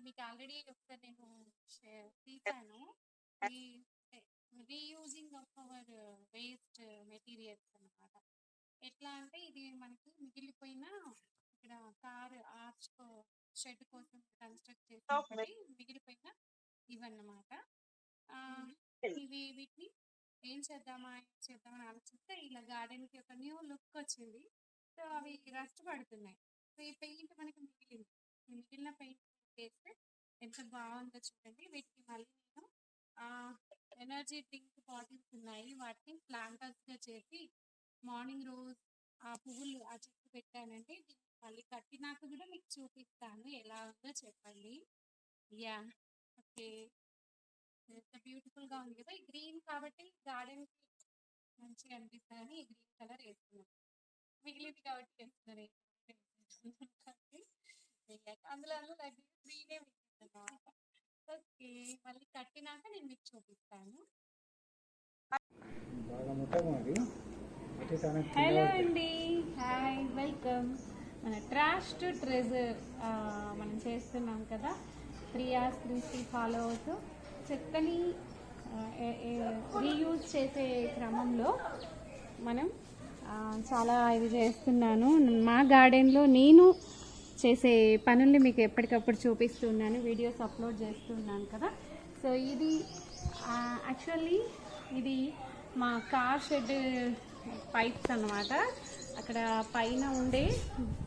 మీకు ఆల్రెడీ ఒకసారి నేను తీసాను. ఈ reusing of our waste materials అన్నమాట. ఎట్లా అంటే ఇది మనకి మిగిలిపోయిన ఇక్కడ కార్ ఆర్చ్ షెడ్ కోసం కన్స్ట్రక్ట్ చేసినప్పటి మిగిలిపోయిన ఇవన్నమాట. వీటిని ఏం చేద్దామని ఆలోచిస్తే ఇలా గార్డెన్ కి ఒక న్యూ లుక్ వచ్చింది. సో అవి రస్ట్ పడుతున్నాయి. సో ఈ పెయింట్ మనకి మిగిలింది. ఈ మిగిలిన పెయింట్ వేస్తే ఎంత బాగుందో చూడండి. వీటికి మళ్ళీ నేను ఎనర్జీ డ్రింక్ బాటిల్స్ ఉన్నాయి, వాటిని ప్లాంటర్స్ గా చేసి మార్నింగ్ రోజు ఆ పువ్వులు ఆ చెట్టు పెట్టానండి. మళ్ళీ కట్టినాక కూడా మీకు చూపిస్తాను ఎలా ఉందో చెప్పండి. యా ఓకే, ఎంత బ్యూటిఫుల్ గా ఉంది కదా. ఈ గ్రీన్ కాబట్టి గార్డెన్ కి మంచిగా అనిపిస్తుందని ఈ గ్రీన్ కలర్ వేస్తున్నాను. మిగిలింది కాబట్టి వేస్తున్నారు. అందులో గ్రీనే మిగిలిందన్నమాట. ఓకే, మళ్ళీ కట్టినాక నేను మీకు చూపిస్తాను. హలో అండి, హాయ్, వెల్కమ్. మన ట్రాష్ టు ట్రెజర్ మనం చేస్తున్నాం కదా. 3 hours 3 ఫాలో అవుతూ చెత్తని రీయూజ్ చేసే క్రమంలో మనం చాలా ఇది చేస్తున్నాను. మా గార్డెన్లో నేను చేసే పనుల్ని మీకు ఎప్పటికప్పుడు చూపిస్తున్నాను, వీడియోస్ అప్లోడ్ చేస్తున్నాను కదా. సో ఇది యాక్చువల్లీ ఇది మా కార్ షెడ్ పైప్స్ అన్నమాట. అక్కడ పైన ఉండే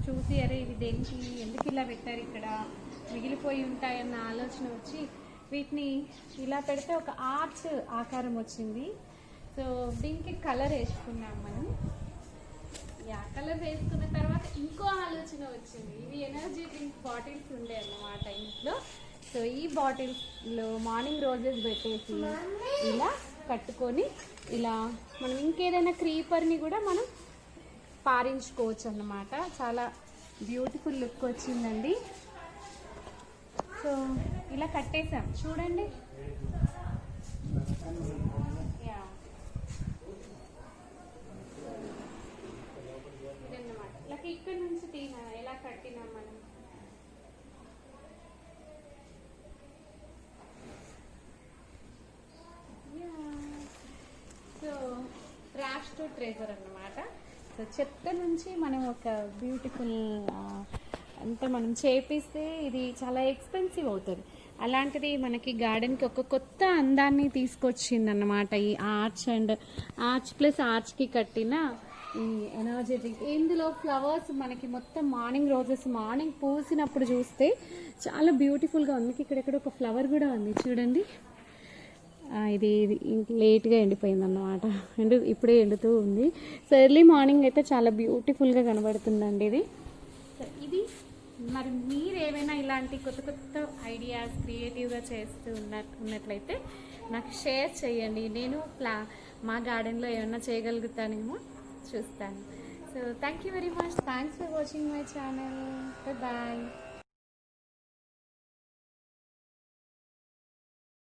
చూసి అరే ఇది దేనికి ఎందుకు ఇలా పెట్టారు, ఇక్కడ మిగిలిపోయి ఉంటాయన్న ఆలోచన వచ్చి వీటిని ఇలా పెడితే ఒక ఆర్చ్ ఆకారం వచ్చింది. సో దీనికి కలర్ వేసుకున్నాం మనం. కలర్ వేసుకున్న తర్వాత ఇంకో ఆలోచన వచ్చింది. ఇవి ఎనర్జీ డ్రింక్ బాటిల్స్ ఉండే అన్నమాట ఇంట్లో. సో ఈ బాటిల్స్లో మార్నింగ్ రోజెస్ పెట్టేసి ఇలా కట్టుకొని ఇలా మనం ఇంకేదైనా క్రీపర్ని కూడా మనం పారించుకోవచ్చు అన్నమాట. చాలా బ్యూటిఫుల్ లుక్ వచ్చిందండి. సో ఇలా కట్టేసాం చూడండి. ఇదన్నమాట. ఇలా ఇక్కడ నుంచి ఎలా కట్టినాం మనం. సో ట్రాష్ టు ట్రెజర్ అన్నమాట. సో చెత్త నుంచి మనం ఒక బ్యూటిఫుల్ అంతా మనం చేపిస్తే ఇది చాలా ఎక్స్పెన్సివ్ అవుతుంది. అలాంటిది మనకి గార్డెన్కి ఒక కొత్త అందాన్ని తీసుకొచ్చింది అన్నమాట. ఈ ఆర్చ్ ప్లస్ ఆర్చ్కి కట్టిన ఈ ఎనర్జీ డ్రింక్. ఇందులో ఫ్లవర్స్ మనకి మొత్తం మార్నింగ్ రోజెస్ మార్నింగ్ పూసినప్పుడు చూస్తే చాలా బ్యూటిఫుల్గా ఉంది. ఇక్కడెక్కడ ఒక ఫ్లవర్ కూడా ఉంది చూడండి. ఇది లేట్గా ఎండిపోయింది అన్నమాట, ఇప్పుడే ఎండుతూ ఉంది. సో ఎర్లీ మార్నింగ్ అయితే చాలా బ్యూటిఫుల్గా కనబడుతుందండి ఇది. సో ఇది మరి మీరు ఏమైనా ఇలాంటి కొత్త కొత్త ఐడియాస్ క్రియేటివ్గా చేస్తూ ఉన్నట్లయితే నాకు షేర్ చేయండి. నేను మా గార్డెన్లో ఏమైనా చేయగలుగుతానేమో చూస్తాను. So thank you very much. Thanks for watching my channel. Bye.